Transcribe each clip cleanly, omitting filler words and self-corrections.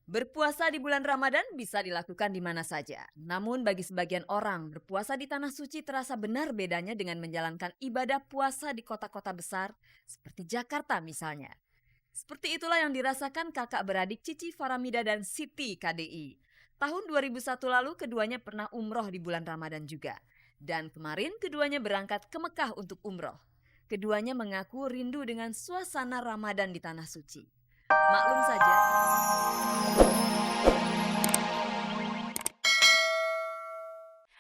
Berpuasa di bulan Ramadan bisa dilakukan di mana saja. Namun bagi sebagian orang, berpuasa di tanah suci terasa benar bedanya dengan menjalankan ibadah puasa di kota-kota besar seperti Jakarta misalnya. Seperti itulah yang dirasakan kakak beradik Cici Faramida dan Siti KDI. Tahun 2001 lalu keduanya pernah umroh di bulan Ramadan juga. Dan kemarin keduanya berangkat ke Mekah untuk umroh. Keduanya mengaku rindu dengan suasana Ramadan di tanah suci. Maklum saja,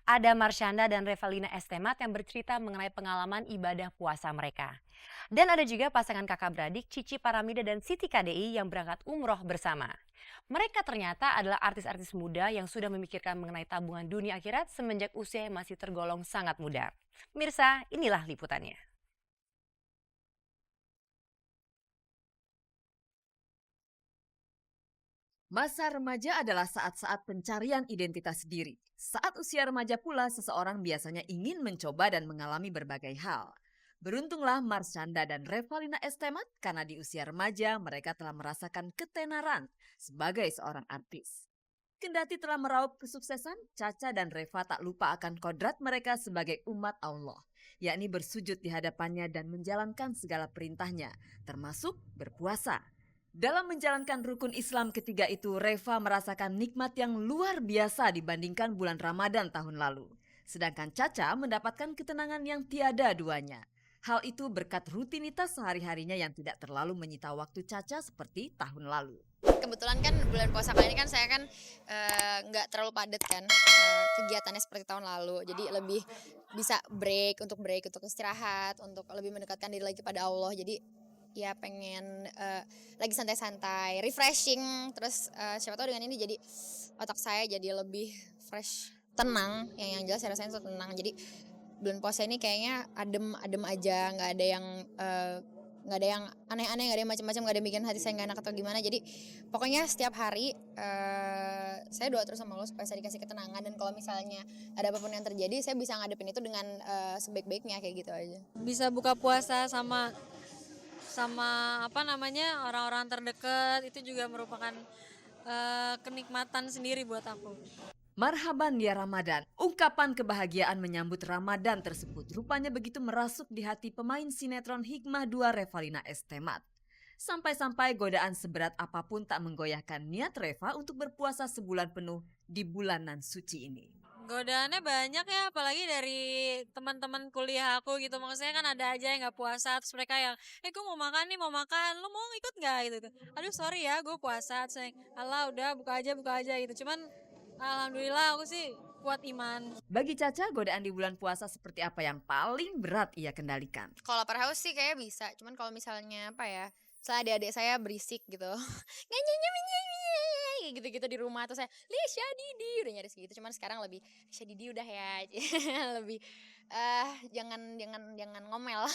Ada Marsyanda dan Revalina Estemat yang bercerita mengenai pengalaman ibadah puasa mereka. Dan ada juga pasangan kakak beradik Cici Paramida dan Siti KDI yang berangkat umroh bersama. Mereka ternyata adalah artis-artis muda yang sudah memikirkan mengenai tabungan dunia akhirat semenjak usia yang masih tergolong sangat muda. Mirsa, inilah liputannya. masa remaja adalah saat-saat pencarian identitas diri. Saat usia remaja pula, seseorang biasanya ingin mencoba dan mengalami berbagai hal. Beruntunglah Marsyanda dan Revalina Estemat karena di usia remaja mereka telah merasakan ketenaran sebagai seorang artis. Kendati telah meraup kesuksesan, Caca dan Reva tak lupa akan kodrat mereka sebagai umat Allah, yakni bersujud di hadapannya dan menjalankan segala perintahnya, termasuk berpuasa. Dalam menjalankan rukun Islam ketiga itu, Reva merasakan nikmat yang luar biasa dibandingkan bulan Ramadan tahun lalu. Sedangkan Caca mendapatkan ketenangan yang tiada duanya. Hal itu berkat rutinitas sehari-harinya yang tidak terlalu menyita waktu Caca seperti tahun lalu. Kebetulan kan bulan puasa kali ini kan saya kan nggak terlalu padat kan kegiatannya seperti tahun lalu, jadi lebih bisa break untuk istirahat, untuk lebih mendekatkan diri lagi pada Allah. Jadi ya pengen lagi santai-santai, refreshing, terus siapa tahu dengan ini jadi otak saya jadi lebih fresh, tenang. Yang jelas saya rasain tuh tenang. Jadi bulan puasa ini kayaknya adem aja, nggak ada yang aneh-aneh, nggak ada yang macam-macam, nggak ada yang bikin hati saya nggak enak atau gimana. Jadi pokoknya setiap hari saya doa terus sama Allah supaya saya dikasih ketenangan, dan kalau misalnya ada apapun yang terjadi saya bisa ngadepin itu dengan sebaik-baiknya, kayak gitu aja. Bisa buka puasa sama sama orang-orang terdekat, itu juga merupakan kenikmatan sendiri buat aku. Marhaban ya Ramadan, ungkapan kebahagiaan menyambut Ramadan tersebut rupanya begitu merasuk di hati pemain sinetron Hikmah 2 Revalina Estemat. Sampai-sampai godaan seberat apapun tak menggoyahkan niat Reva untuk berpuasa sebulan penuh di bulanan suci ini. Godaannya banyak ya, apalagi dari teman-teman kuliah aku gitu. Maksudnya kan ada aja yang nggak puasa, terus mereka yang, gue mau makan nih, mau makan, lo mau ikut nggak gitu. Aduh sorry ya, gue puasa. Terus yang, alah udah buka aja gitu. Cuman alhamdulillah aku sih kuat iman. Bagi Caca, godaan di bulan puasa seperti apa yang paling berat ia kendalikan? Kalau lapar haus sih kayak bisa, cuman kalau misalnya apa ya, misalnya adik-adik saya berisik gitu kayak gitu-gitu di rumah, terus saya Lisha Didi udah nyaris gitu, cuman sekarang lebih Lisha Didi udah ya lebih jangan ngomel.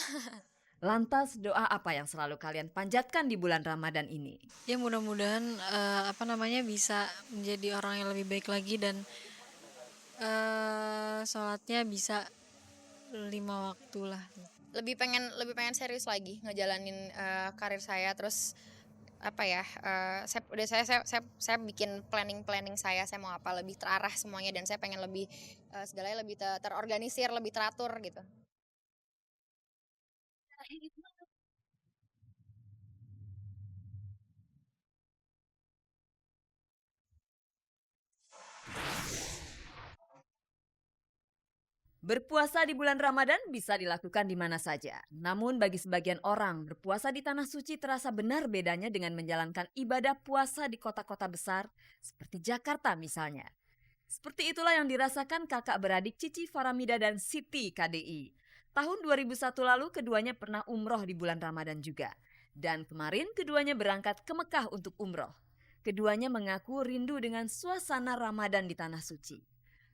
Lantas doa apa yang selalu kalian panjatkan di bulan Ramadan ini? Ya mudah-mudahan bisa menjadi orang yang lebih baik lagi, dan sholatnya bisa 5 waktu lah. lebih pengen serius lagi ngejalanin karir saya, terus apa ya, saya bikin planning saya mau apa, lebih terarah semuanya, dan saya pengen lebih segalanya lebih terorganisir, lebih teratur gitu. Berpuasa di bulan Ramadan bisa dilakukan di mana saja. Namun bagi sebagian orang, berpuasa di tanah suci terasa benar bedanya dengan menjalankan ibadah puasa di kota-kota besar seperti Jakarta misalnya. Seperti itulah yang dirasakan kakak beradik Cici Faramida dan Siti KDI. Tahun 2001 lalu keduanya pernah umroh di bulan Ramadan juga. Dan kemarin keduanya berangkat ke Mekah untuk umroh. Keduanya mengaku rindu dengan suasana Ramadan di tanah suci.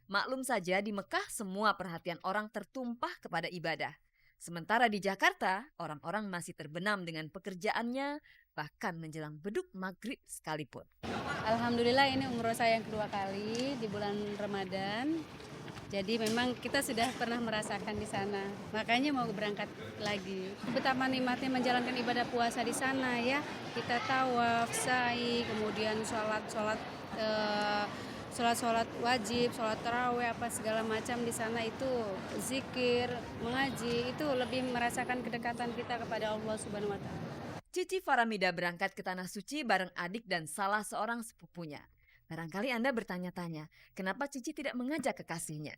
Maklum saja di Mekah semua perhatian orang tertumpah kepada ibadah. Sementara di Jakarta, orang-orang masih terbenam dengan pekerjaannya, bahkan menjelang beduk maghrib sekalipun. Alhamdulillah ini umroh saya yang kedua kali di bulan Ramadan. Jadi memang kita sudah pernah merasakan di sana, makanya mau berangkat lagi. Betapa nikmatnya menjalankan ibadah puasa di sana ya. Kita tawaf, sa'i, kemudian sholat wajib, sholat taraweh, apa segala macam di sana itu zikir, mengaji, itu lebih merasakan kedekatan kita kepada Allah Subhanahu wa Ta'ala. Cici Faramida berangkat ke Tanah Suci bareng adik dan salah seorang sepupunya. Barangkali Anda bertanya-tanya, kenapa Cici tidak mengajak kekasihnya?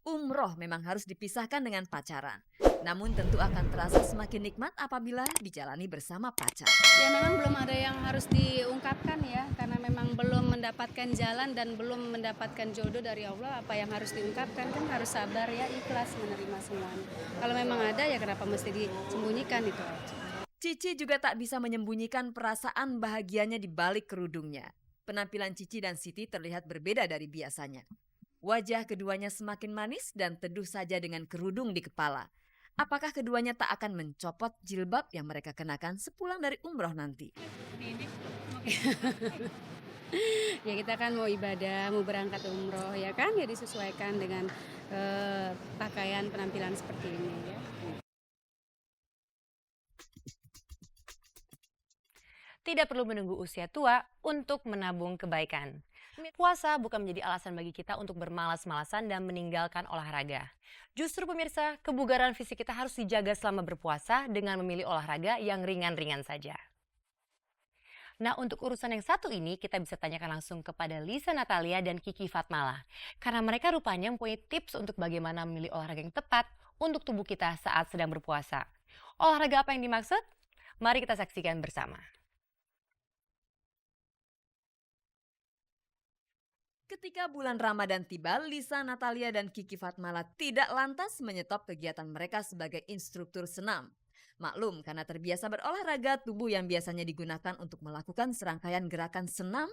Umroh memang harus dipisahkan dengan pacaran. Namun tentu akan terasa semakin nikmat apabila dijalani bersama pacar. Ya memang belum ada yang harus diungkapkan ya, karena memang belum mendapatkan jalan dan belum mendapatkan jodoh dari Allah. Apa yang harus diungkapkan kan harus sabar ya, ikhlas menerima semuanya. Kalau memang ada ya kenapa mesti disembunyikan itu aja. Cici juga tak bisa menyembunyikan perasaan bahagianya di balik kerudungnya. Penampilan Cici dan Siti terlihat berbeda dari biasanya. Wajah keduanya semakin manis dan teduh saja dengan kerudung di kepala. Apakah keduanya tak akan mencopot jilbab yang mereka kenakan sepulang dari umroh nanti? Ya kita kan mau ibadah, mau berangkat umroh ya kan, ya disesuaikan dengan pakaian penampilan seperti ini ya. Tidak perlu menunggu usia tua untuk menabung kebaikan. Puasa bukan menjadi alasan bagi kita untuk bermalas-malasan dan meninggalkan olahraga. Justru pemirsa, kebugaran fisik kita harus dijaga selama berpuasa dengan memilih olahraga yang ringan-ringan saja. Nah, untuk urusan yang satu ini kita bisa tanyakan langsung kepada Lisa Natalia dan Kiki Fatmala. Karena mereka rupanya mempunyai tips untuk bagaimana memilih olahraga yang tepat untuk tubuh kita saat sedang berpuasa. Olahraga apa yang dimaksud? Mari kita saksikan bersama. Ketika bulan Ramadan tiba, Lisa Natalia dan Kiki Fatmala tidak lantas menyetop kegiatan mereka sebagai instruktur senam. Maklum, karena terbiasa berolahraga, tubuh yang biasanya digunakan untuk melakukan serangkaian gerakan senam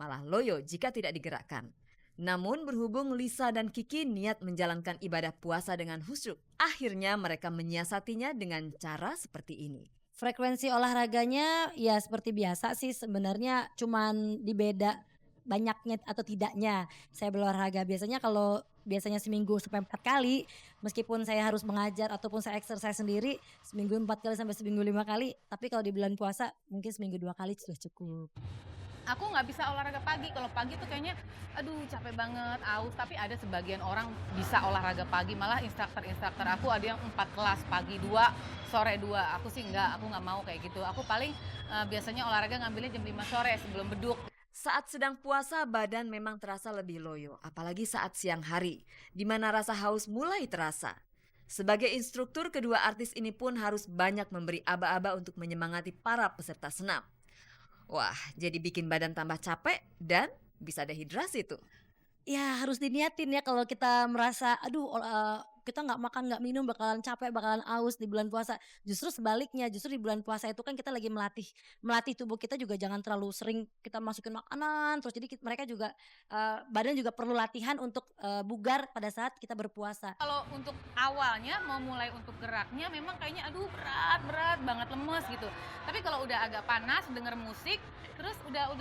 malah loyo jika tidak digerakkan. Namun berhubung Lisa dan Kiki niat menjalankan ibadah puasa dengan khusyuk, akhirnya mereka menyiasatinya dengan cara seperti ini. Frekuensi olahraganya ya seperti biasa sih sebenarnya, cuman dibeda banyaknya atau tidaknya saya berolahraga. Biasanya seminggu sampai 4 kali, meskipun saya harus mengajar ataupun saya exercise sendiri seminggu 4 kali sampai seminggu 5 kali, tapi kalau di bulan puasa mungkin seminggu 2 kali sudah cukup. Aku nggak bisa olahraga pagi, kalau pagi tuh kayaknya aduh capek banget, aus. Tapi ada sebagian orang bisa olahraga pagi, malah instruktur aku ada yang 4 kelas, pagi 2, sore 2. Aku sih aku nggak mau kayak gitu. Aku paling biasanya olahraga ngambilnya jam 5 sore sebelum beduk. Saat sedang puasa, badan memang terasa lebih loyo, apalagi saat siang hari, di mana rasa haus mulai terasa. Sebagai instruktur, kedua artis ini pun harus banyak memberi aba-aba untuk menyemangati para peserta senam. Wah, jadi bikin badan tambah capek dan bisa dehidrasi tuh. Ya harus diniatin ya kalau kita merasa kita nggak makan nggak minum bakalan capek bakalan aus di bulan puasa. Justru sebaliknya, justru di bulan puasa itu kan kita lagi melatih tubuh kita juga jangan terlalu sering kita masukin makanan terus, jadi mereka juga badan juga perlu latihan untuk bugar pada saat kita berpuasa. Kalau untuk awalnya mau mulai untuk geraknya memang kayaknya aduh berat banget, lemes gitu. Tapi kalau udah agak panas denger musik terus udah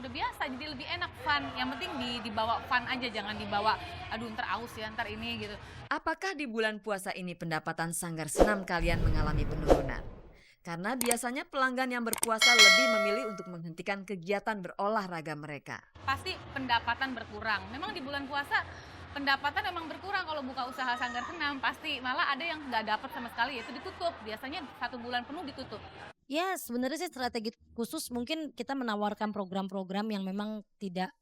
biasa, jadi lebih enak, fun. Yang penting dibawa fun aja, jangan dibawa aduh ntar aus ya, ntar ini gitu. Apakah di bulan puasa ini pendapatan sanggar senam kalian mengalami penurunan? Karena biasanya pelanggan yang berpuasa lebih memilih untuk menghentikan kegiatan berolahraga mereka. Pasti pendapatan berkurang. Memang di bulan puasa pendapatan memang berkurang kalau buka usaha sanggar senam. Pasti malah ada yang nggak dapat sama sekali, yaitu ditutup. Biasanya 1 bulan penuh ditutup. Ya sebenarnya sih strategi khusus mungkin kita menawarkan program-program yang memang tidak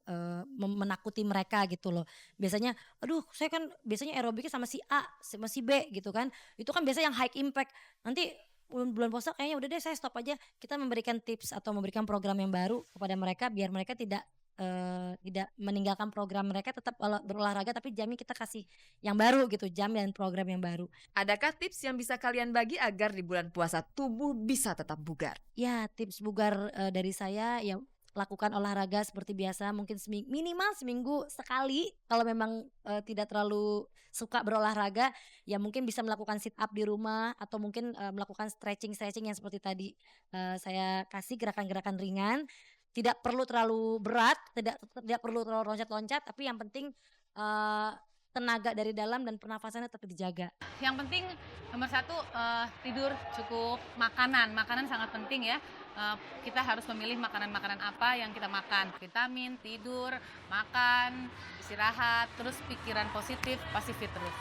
menakuti mereka gitu loh. Biasanya saya kan biasanya aerobiknya sama si A sama si B gitu kan. Itu kan biasa yang high impact. Nanti bulan puasa kayaknya udah deh saya stop aja. Kita memberikan tips atau memberikan program yang baru kepada mereka biar mereka tidak meninggalkan program mereka, tetap berolahraga tapi jamnya kita kasih yang baru gitu, jam dan program yang baru. Adakah tips yang bisa kalian bagi agar di bulan puasa tubuh bisa tetap bugar? Ya tips bugar dari saya ya lakukan olahraga seperti biasa, mungkin minimal seminggu sekali. Kalau memang tidak terlalu suka berolahraga ya mungkin bisa melakukan sit up di rumah atau mungkin melakukan stretching yang seperti tadi saya kasih gerakan-gerakan ringan. Tidak perlu terlalu berat, tidak perlu terlalu loncat-loncat, tapi yang penting tenaga dari dalam dan pernafasannya tetap dijaga. Yang penting nomor satu tidur cukup, makanan sangat penting ya. Kita harus memilih makanan-makanan apa yang kita makan. Vitamin, tidur, makan, istirahat, terus pikiran positif, pasti fit terus.